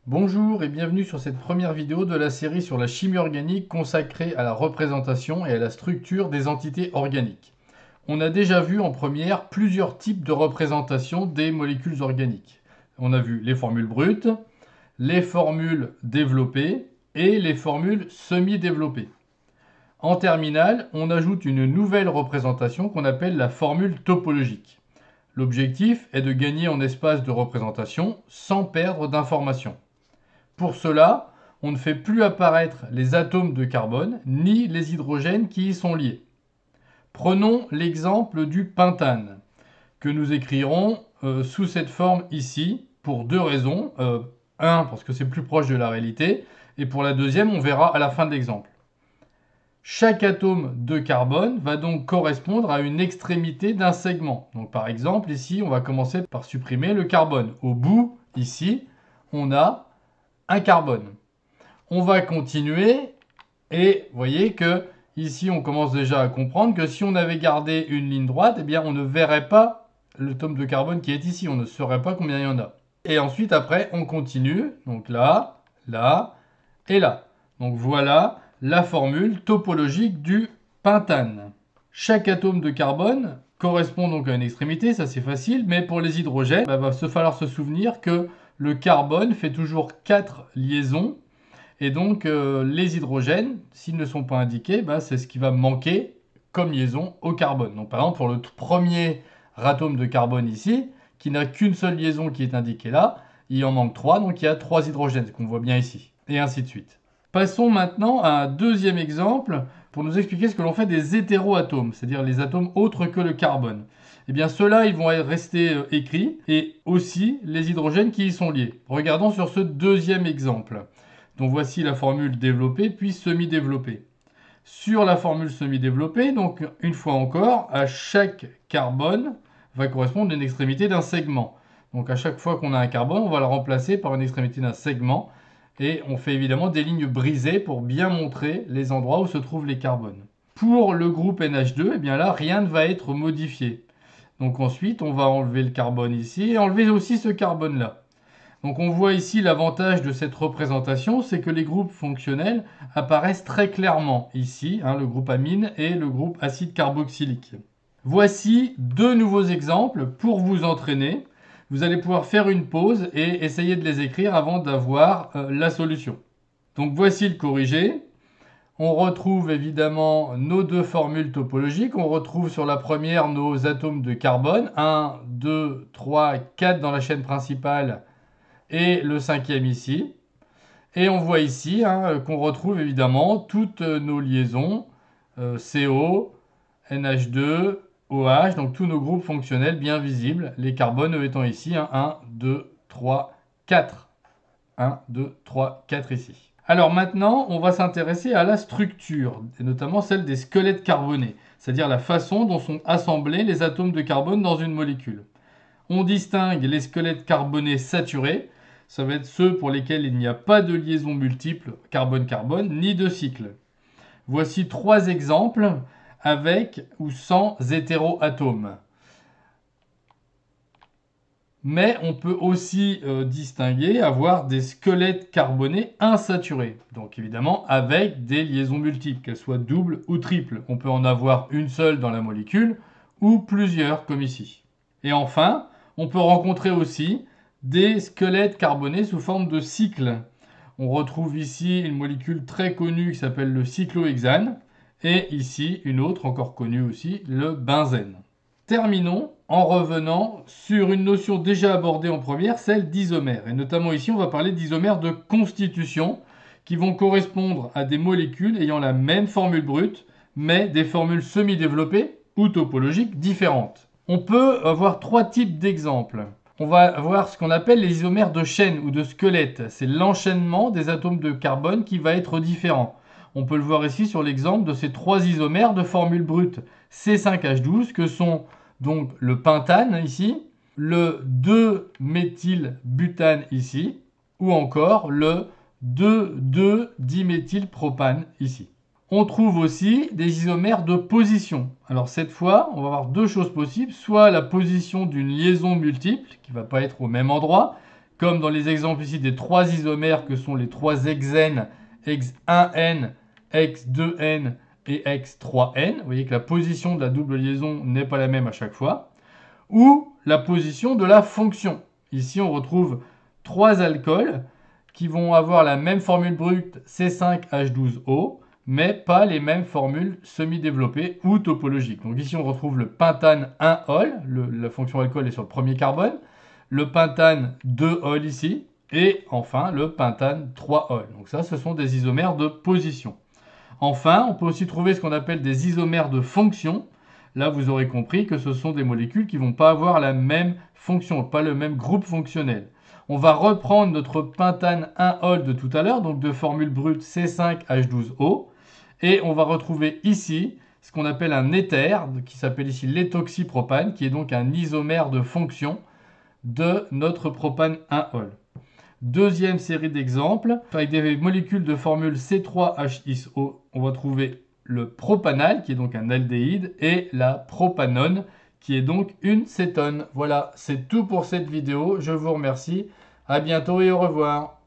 Bonjour et bienvenue sur cette première vidéo de la série sur la chimie organique consacrée à la représentation et à la structure des entités organiques. On a déjà vu en première plusieurs types de représentation des molécules organiques. On a vu les formules brutes, les formules développées et les formules semi-développées. En terminale, on ajoute une nouvelle représentation qu'on appelle la formule topologique. L'objectif est de gagner en espace de représentation sans perdre d'informations. Pour cela, on ne fait plus apparaître les atomes de carbone ni les hydrogènes qui y sont liés. Prenons l'exemple du pentane, que nous écrirons sous cette forme ici, pour deux raisons. Un, parce que c'est plus proche de la réalité, et pour la deuxième, on verra à la fin de l'exemple. Chaque atome de carbone va donc correspondre à une extrémité d'un segment. Donc par exemple, ici, on va commencer par supprimer le carbone. Au bout, ici, on a un carbone. On va continuer et vous voyez que ici on commence déjà à comprendre que si on avait gardé une ligne droite, eh bien on ne verrait pas l'atome de carbone qui est ici, on ne saurait pas combien il y en a. Et ensuite après on continue, donc là, là et là. Donc voilà la formule topologique du pentane. Chaque atome de carbone correspond donc à une extrémité, ça c'est facile, mais pour les hydrogènes, il va falloir se souvenir que le carbone fait toujours 4 liaisons, et donc les hydrogènes, s'ils ne sont pas indiqués, c'est ce qui va manquer comme liaison au carbone. Donc par exemple pour le premier atome de carbone ici, qui n'a qu'une seule liaison qui est indiquée là, il en manque 3, donc il y a 3 hydrogènes, ce qu'on voit bien ici, et ainsi de suite. Passons maintenant à un deuxième exemple pour nous expliquer ce que l'on fait des hétéroatomes, c'est-à-dire les atomes autres que le carbone. Eh bien ceux-là, ils vont rester écrits, et aussi les hydrogènes qui y sont liés. Regardons sur ce deuxième exemple. Donc voici la formule développée puis semi-développée. Sur la formule semi-développée, donc une fois encore, à chaque carbone va correspondre une extrémité d'un segment. Donc à chaque fois qu'on a un carbone, on va le remplacer par une extrémité d'un segment. Et on fait évidemment des lignes brisées pour bien montrer les endroits où se trouvent les carbones. Pour le groupe NH2, eh bien là, rien ne va être modifié. Donc ensuite, on va enlever le carbone ici et enlever aussi ce carbone-là. Donc on voit ici l'avantage de cette représentation, c'est que les groupes fonctionnels apparaissent très clairement ici, le groupe amine et le groupe acide carboxylique. Voici deux nouveaux exemples pour vous entraîner. Vous allez pouvoir faire une pause et essayer de les écrire avant d'avoir la solution. Donc voici le corrigé. On retrouve évidemment nos deux formules topologiques. On retrouve sur la première nos atomes de carbone, 1, 2, 3, 4 dans la chaîne principale et le cinquième ici. Et on voit ici qu'on retrouve évidemment toutes nos liaisons, CO, NH2, OH, donc tous nos groupes fonctionnels bien visibles, les carbones étant ici 1, 2, 3, 4. 1, 2, 3, 4 ici. Alors maintenant, on va s'intéresser à la structure, et notamment celle des squelettes carbonés, c'est-à-dire la façon dont sont assemblés les atomes de carbone dans une molécule. On distingue les squelettes carbonés saturés, ça va être ceux pour lesquels il n'y a pas de liaison multiple carbone-carbone, ni de cycle. Voici trois exemples avec ou sans hétéroatomes. Mais on peut aussi distinguer, avoir des squelettes carbonés insaturés. Donc évidemment avec des liaisons multiples, qu'elles soient doubles ou triples. On peut en avoir une seule dans la molécule ou plusieurs comme ici. Et enfin, on peut rencontrer aussi des squelettes carbonés sous forme de cycle. On retrouve ici une molécule très connue qui s'appelle le cyclohexane et ici une autre encore connue aussi, le benzène. Terminons en revenant sur une notion déjà abordée en première, celle d'isomères. Et notamment ici, on va parler d'isomères de constitution qui vont correspondre à des molécules ayant la même formule brute, mais des formules semi-développées ou topologiques différentes. On peut avoir trois types d'exemples. On va avoir ce qu'on appelle les isomères de chaîne ou de squelette. C'est l'enchaînement des atomes de carbone qui va être différent. On peut le voir ici sur l'exemple de ces trois isomères de formule brute C5H12 que sont donc le pentane ici, le 2-méthylbutane ici, ou encore le 2,2-diméthylpropane ici. On trouve aussi des isomères de position. Alors cette fois, on va avoir deux choses possibles. Soit la position d'une liaison multiple, qui ne va pas être au même endroit, comme dans les exemples ici des 3 isomères que sont les 3 hexènes, X1N, X2N et X3N. Vous voyez que la position de la double liaison n'est pas la même à chaque fois. Ou la position de la fonction. Ici, on retrouve 3 alcools qui vont avoir la même formule brute C5H12O, mais pas les mêmes formules semi-développées ou topologiques. Donc ici, on retrouve le pentane 1-ol, la fonction alcool est sur le premier carbone, le pentane 2-ol ici, et enfin le pentane 3-ol. Donc ça, ce sont des isomères de position. Enfin, on peut aussi trouver ce qu'on appelle des isomères de fonction. Là, vous aurez compris que ce sont des molécules qui ne vont pas avoir la même fonction, pas le même groupe fonctionnel. On va reprendre notre pentane 1-ol de tout à l'heure, donc de formule brute C5H12O, et on va retrouver ici ce qu'on appelle un éther, qui s'appelle ici l'éthoxypropane, qui est donc un isomère de fonction de notre propane 1-ol. Deuxième série d'exemples, avec des molécules de formule C3H10O, on va trouver le propanal, qui est donc un aldéhyde, et la propanone, qui est donc une cétone. Voilà, c'est tout pour cette vidéo. Je vous remercie. À bientôt et au revoir.